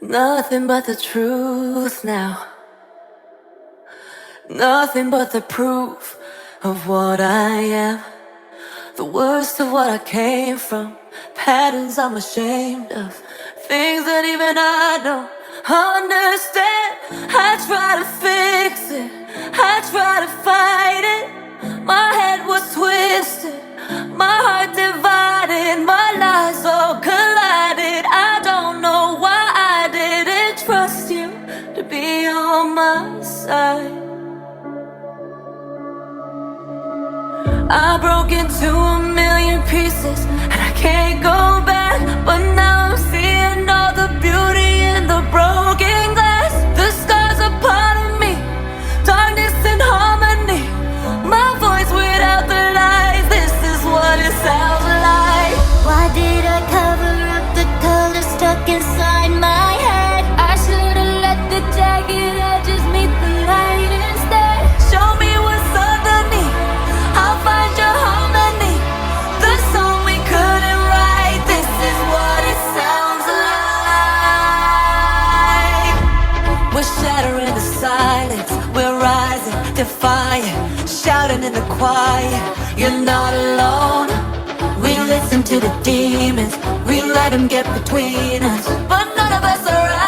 Nothing but the truth now. Nothing but the proof of what I am. The worst of what I came from. Patterns I'm ashamed of. Things that even I don't understand. I try to fix it. I try to fight it. My head was twisted. My heart divided. My lies all collided. I don't know why I didn't trust you to be on my side. I broke into a million pieces and I can't go back. But now I'm seeing all the beauty in the broken glass. The scars are part of me, darkness and harmony. My voice without the lies, this is what it sounds like. Why did I cover up the color stuck inside my head? I should've let the jagged edges meet the light instead. Show me what's underneath, I'll find your harmony. The song we couldn't write, this is what it sounds like. We're shattering the silence, we're rising, defiant, shouting in the quiet. You're not alone. We listen to the demons, we let them get between us, but none of us are right.